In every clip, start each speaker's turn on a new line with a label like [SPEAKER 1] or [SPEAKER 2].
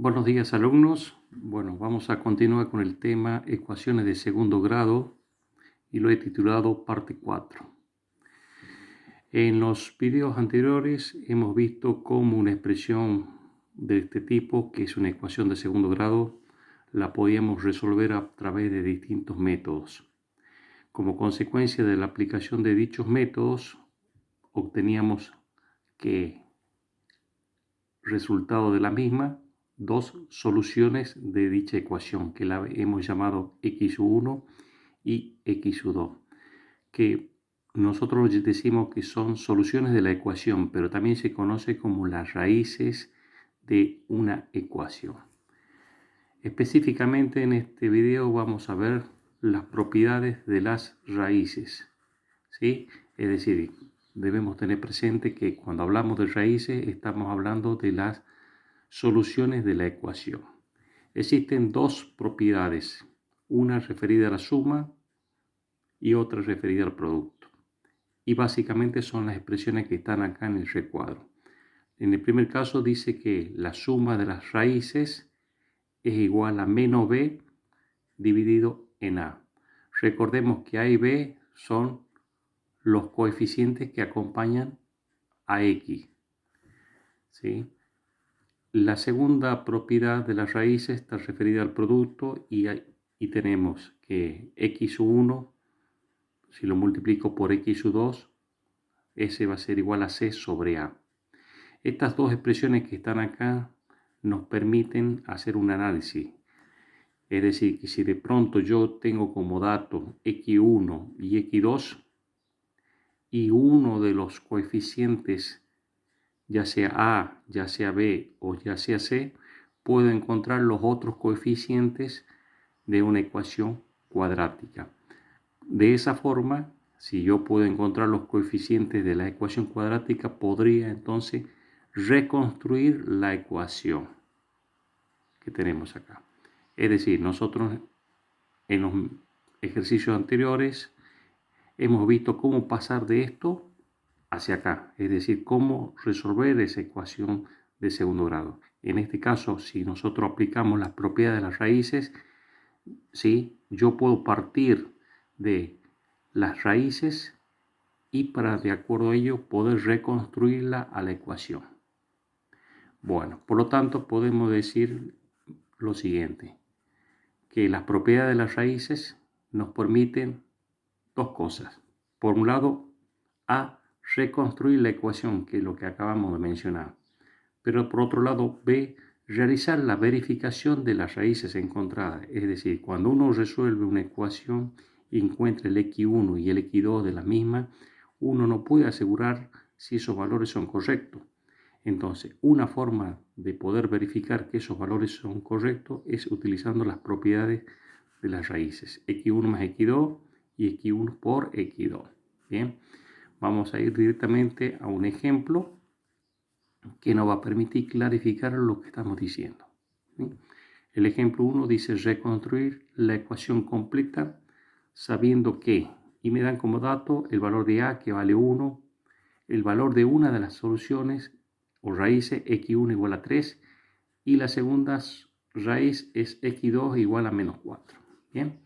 [SPEAKER 1] Buenos días, alumnos. Bueno, vamos a continuar con el tema ecuaciones de segundo grado y lo he titulado parte 4. En los videos anteriores hemos visto cómo una expresión de este tipo, que es una ecuación de segundo grado, la podíamos resolver a través de distintos métodos. Como consecuencia de la aplicación de dichos métodos, obteníamos que resultado de la misma dos soluciones de dicha ecuación que la hemos llamado x1 y x2, que nosotros decimos que son soluciones de la ecuación, pero también se conoce como las raíces de una ecuación. Específicamente en este video vamos a ver las propiedades de las raíces, ¿sí? Es decir, debemos tener presente que cuando hablamos de raíces estamos hablando de las soluciones de la ecuación. Existen dos propiedades, una referida a la suma y otra referida al producto. Y básicamente son las expresiones que están acá en el recuadro. En el primer caso dice que la suma de las raíces es igual a menos b dividido en a. Recordemos que a y b son los coeficientes que acompañan a x, ¿sí? La segunda propiedad de las raíces está referida al producto y tenemos que x1, si lo multiplico por x2, ese va a ser igual a c sobre a. Estas dos expresiones que están acá nos permiten hacer un análisis. Es decir, que si de pronto yo tengo como dato x1 y x2 y uno de los coeficientes, ya sea a, ya sea b o ya sea c, puedo encontrar los otros coeficientes de una ecuación cuadrática. De esa forma, si yo puedo encontrar los coeficientes de la ecuación cuadrática, podría entonces reconstruir la ecuación que tenemos acá. Es decir, nosotros en los ejercicios anteriores hemos visto cómo pasar de esto hacia acá, es decir, cómo resolver esa ecuación de segundo grado. En este caso, si nosotros aplicamos las propiedades de las raíces, ¿sí? Yo puedo partir de las raíces y para, de acuerdo a ello, poder reconstruirla a la ecuación. Bueno, por lo tanto, podemos decir lo siguiente, que las propiedades de las raíces nos permiten dos cosas. Por un lado, reconstruir la ecuación, que es lo que acabamos de mencionar. Pero por otro lado, b, realizar la verificación de las raíces encontradas. Es decir, cuando uno resuelve una ecuación y encuentra el x1 y el x2 de la misma, uno no puede asegurar si esos valores son correctos. Entonces, una forma de poder verificar que esos valores son correctos es utilizando las propiedades de las raíces. x1 más x2 y x1 por x2. Bien, vamos a ir directamente a un ejemplo que nos va a permitir clarificar lo que estamos diciendo. ¿Sí? El ejemplo 1 dice reconstruir la ecuación completa sabiendo que, y me dan como dato el valor de a que vale 1, el valor de una de las soluciones o raíces x1 igual a 3 y la segunda raíz es x2 igual a menos 4. Bien,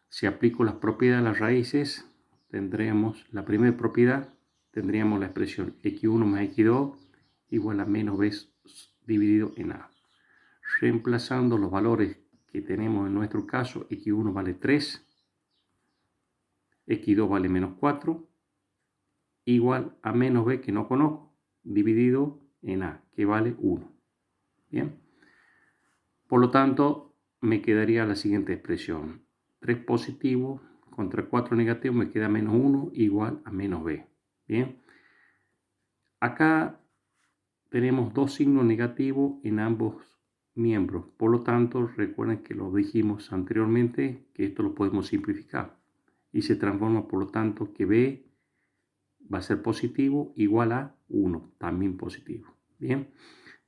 [SPEAKER 1] si aplico las propiedades de las raíces, tendremos la primera propiedad, tendríamos la expresión x1 más x2 igual a menos b dividido en a. Reemplazando los valores que tenemos en nuestro caso, x1 vale 3, x2 vale menos 4, igual a menos b que no conozco, dividido en a, que vale 1. Bien. Por lo tanto, me quedaría la siguiente expresión. 3 positivo contra 4 negativo me queda menos 1 igual a menos b. Bien. Acá tenemos dos signos negativos en ambos miembros. Por lo tanto, recuerden que lo dijimos anteriormente, que esto lo podemos simplificar. Y se transforma, por lo tanto, que b va a ser positivo igual a 1, también positivo. Bien.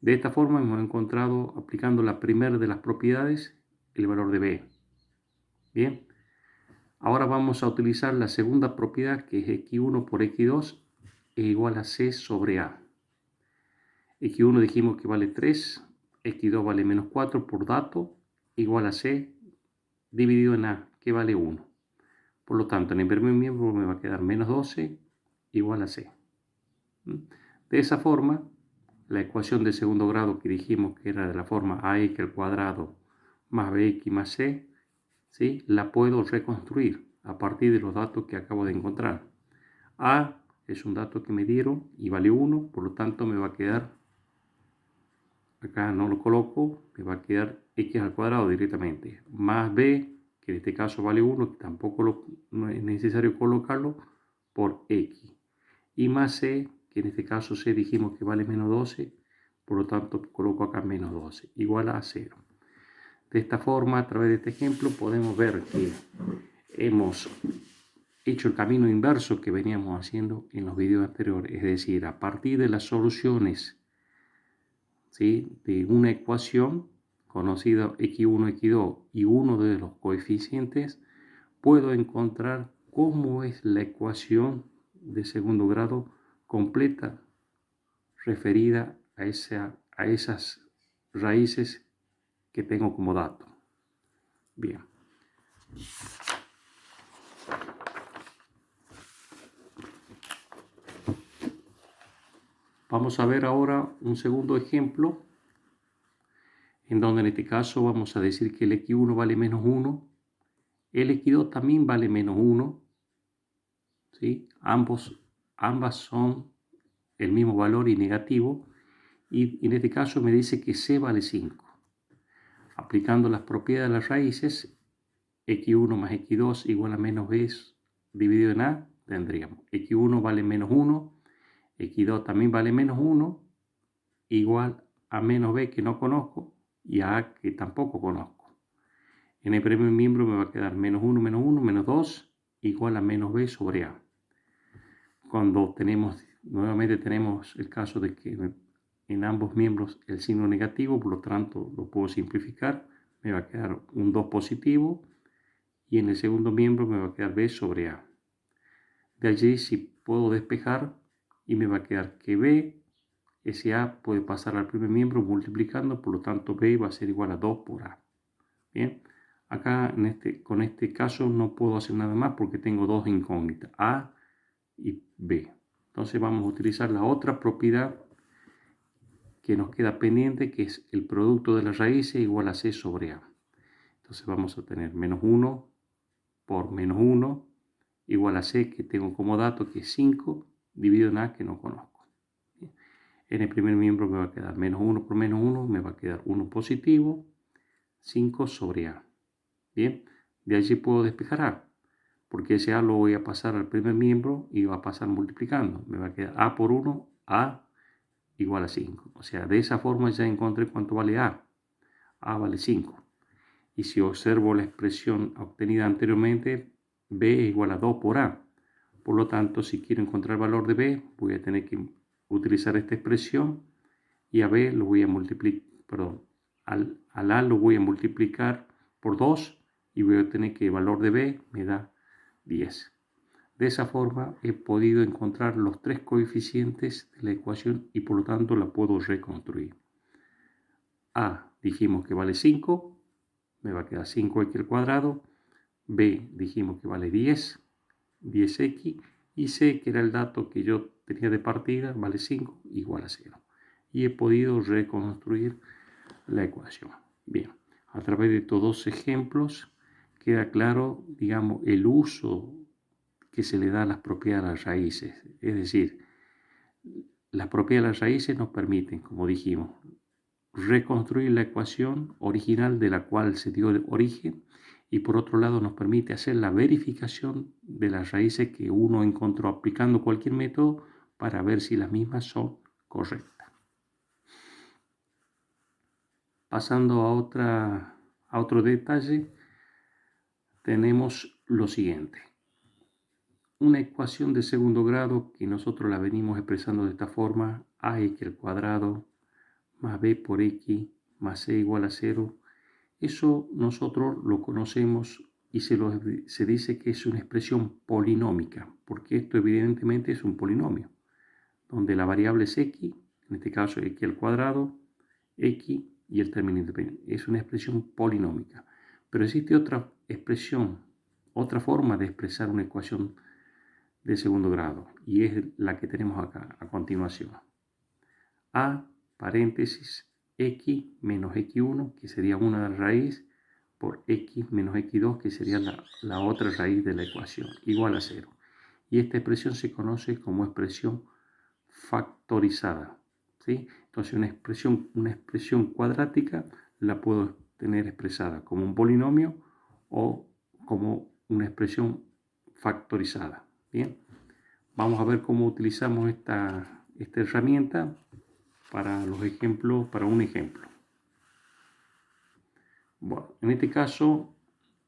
[SPEAKER 1] De esta forma hemos encontrado, aplicando la primera de las propiedades, el valor de b. Bien. Ahora vamos a utilizar la segunda propiedad, que es x1 por x2 es igual a c sobre a. x1 dijimos que vale 3, x2 vale menos 4 por dato, igual a c dividido en a, que vale 1. Por lo tanto, en el primer miembro me va a quedar menos 12 igual a c. De esa forma, la ecuación de segundo grado que dijimos que era de la forma ax al cuadrado más bx más c, ¿sí?, la puedo reconstruir a partir de los datos que acabo de encontrar. A es un dato que me dieron y vale 1, por lo tanto me va a quedar, acá no lo coloco, me va a quedar x al cuadrado directamente, más b, que en este caso vale 1, que tampoco no es necesario colocarlo, por x, y más c, que en este caso c dijimos que vale menos 12, por lo tanto coloco acá menos 12, igual a 0. De esta forma, a través de este ejemplo, podemos ver que hemos hecho el camino inverso que veníamos haciendo en los videos anteriores, es decir, a partir de las soluciones, ¿sí?, de una ecuación conocida x1, x2 y uno de los coeficientes, puedo encontrar cómo es la ecuación de segundo grado completa referida a esas raíces que tengo como dato. Bien. Vamos a ver ahora un segundo ejemplo, en donde en este caso vamos a decir que el x1 vale menos 1, el x2 también vale menos 1, ¿sí? Ambas son el mismo valor y negativo, y en este caso me dice que c vale 5. Aplicando las propiedades de las raíces, x1 más x2 igual a menos b dividido en a, tendríamos x1 vale menos 1, x2 también vale menos 1, igual a menos b que no conozco y a a que tampoco conozco. En el primer miembro me va a quedar menos 1, menos 2, igual a menos b sobre a. Cuando nuevamente tenemos el caso de que en ambos miembros el signo negativo, por lo tanto lo puedo simplificar, me va a quedar un 2 positivo, y en el segundo miembro me va a quedar b sobre a. De allí si puedo despejar y me va a quedar que b, ese a puede pasar al primer miembro multiplicando, por lo tanto b va a ser igual a 2 por a. Bien, acá con este caso no puedo hacer nada más porque tengo dos incógnitas, a y b. Entonces vamos a utilizar la otra propiedad que nos queda pendiente, que es el producto de las raíces igual a c sobre a. Entonces vamos a tener menos 1 por menos 1 igual a c, que tengo como dato que es 5, dividido en a que no conozco. Bien. En el primer miembro me va a quedar menos 1 por menos 1, me va a quedar 1 positivo, 5 sobre a. Bien, de allí puedo despejar a, porque ese a lo voy a pasar al primer miembro y va a pasar multiplicando. Me va a quedar a por 1, a igual a 5. O sea, de esa forma ya encontré cuánto vale a. A vale 5. Y si observo la expresión obtenida anteriormente, b es igual a 2 por a. Por lo tanto, si quiero encontrar el valor de b, voy a tener que utilizar esta expresión y a b lo voy a multiplicar, perdón, al a lo voy a multiplicar por 2 y voy a tener que el valor de b me da 10. De esa forma he podido encontrar los tres coeficientes de la ecuación y por lo tanto la puedo reconstruir. A dijimos que vale 5, me va a quedar 5x al cuadrado. B dijimos que vale 10, 10x, y C, que era el dato que yo tenía de partida, vale 5, igual a 0. Y he podido reconstruir la ecuación. Bien, a través de estos dos ejemplos queda claro, digamos, el uso que se le da a las propiedades de las raíces. Es decir, las propiedades de las raíces nos permiten, como dijimos, reconstruir la ecuación original de la cual se dio el origen, y por otro lado nos permite hacer la verificación de las raíces que uno encontró aplicando cualquier método para ver si las mismas son correctas. Pasando a otro detalle, tenemos lo siguiente. Una ecuación de segundo grado que nosotros la venimos expresando de esta forma: ax al cuadrado más b por x más c igual a 0. Eso nosotros lo conocemos y se dice que es una expresión polinómica, porque esto evidentemente es un polinomio, donde la variable es x, en este caso x al cuadrado, x y el término independiente. Es una expresión polinómica. Pero existe otra expresión, otra forma de expresar una ecuación de segundo grado, y es la que tenemos acá a continuación. A paréntesis x menos x1, que sería una raíz, por x menos x2, que sería la otra raíz de la ecuación, igual a 0. Y esta expresión se conoce como expresión factorizada, ¿sí? Entonces una expresión cuadrática la puedo tener expresada como un polinomio o como una expresión factorizada. Bien, vamos a ver cómo utilizamos esta herramienta para los ejemplos, para un ejemplo. Bueno, en este caso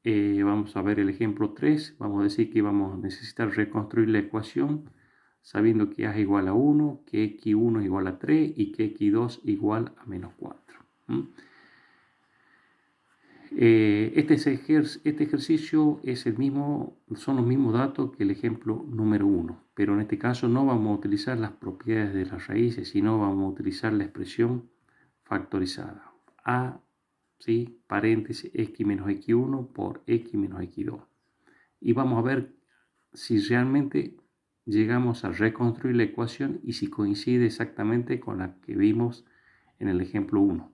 [SPEAKER 1] vamos a ver el ejemplo 3. Vamos a decir que vamos a necesitar reconstruir la ecuación sabiendo que A es igual a 1, que x1 es igual a 3 y que x2 igual a menos 4. Este ejercicio son los mismos datos que el ejemplo número 1, pero en este caso no vamos a utilizar las propiedades de las raíces, sino vamos a utilizar la expresión factorizada. A, ¿sí? Paréntesis, x menos x1 por x menos x2. Y vamos a ver si realmente llegamos a reconstruir la ecuación y si coincide exactamente con la que vimos en el ejemplo 1.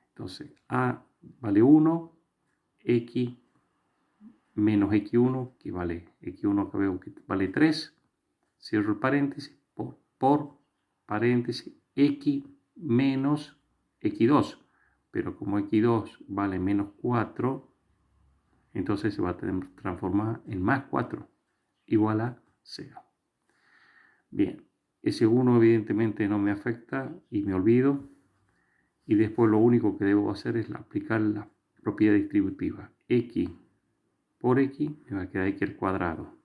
[SPEAKER 1] Entonces, A vale 1, x menos x1, que vale x1 que veo que vale 3, cierro el paréntesis, por paréntesis, x menos x2, pero como x2 vale menos 4, entonces se va a transformar en más 4, igual a 0. Bien, ese 1 evidentemente no me afecta y me olvido. Y después lo único que debo hacer es aplicar la propiedad distributiva. X por x me va a quedar x al cuadrado.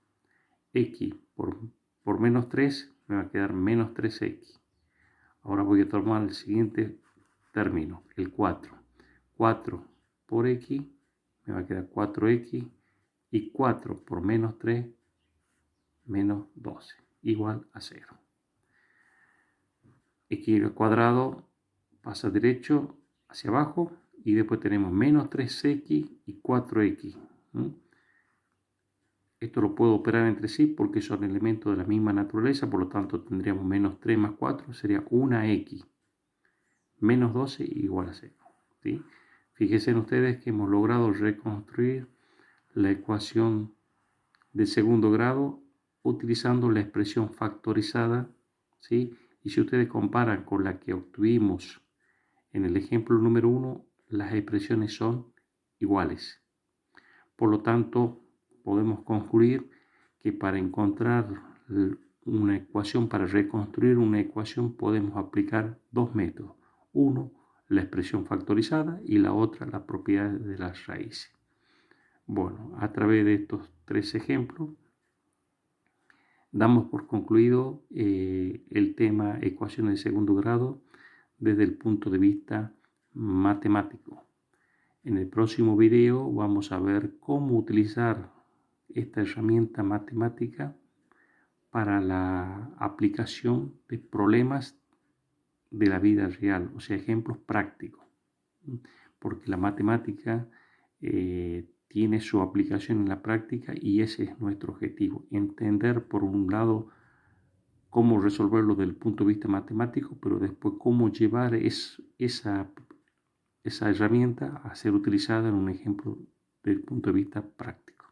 [SPEAKER 1] X por menos 3 me va a quedar menos 3x. Ahora voy a tomar el siguiente término, el 4. 4 por x me va a quedar 4x y 4 por menos 3, menos 12, igual a 0. X al cuadrado pasa derecho hacia abajo y después tenemos menos 3x y 4x. Esto lo puedo operar entre sí porque son elementos de la misma naturaleza, por lo tanto tendríamos menos 3 más 4, sería 1x. Menos 12 igual a 0. ¿Sí? Fíjense en ustedes que hemos logrado reconstruir la ecuación de segundo grado utilizando la expresión factorizada, ¿sí? Y si ustedes comparan con la que obtuvimos en el ejemplo número 1, las expresiones son iguales. Por lo tanto, podemos concluir que para encontrar una ecuación, para reconstruir una ecuación, podemos aplicar dos métodos. Uno, la expresión factorizada, y la otra, la propiedad de las raíces. Bueno, a través de estos tres ejemplos, damos por concluido el tema ecuaciones de segundo grado desde el punto de vista matemático. En el próximo video vamos a ver cómo utilizar esta herramienta matemática para la aplicación de problemas de la vida real, o sea, ejemplos prácticos, porque la matemática tiene su aplicación en la práctica y ese es nuestro objetivo, entender por un lado cómo resolverlo desde el punto de vista matemático, pero después cómo llevar esa herramienta a ser utilizada en un ejemplo desde el punto de vista práctico.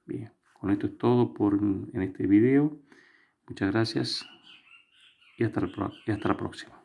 [SPEAKER 1] Bien, con esto es todo en este video. Muchas gracias y hasta la próxima.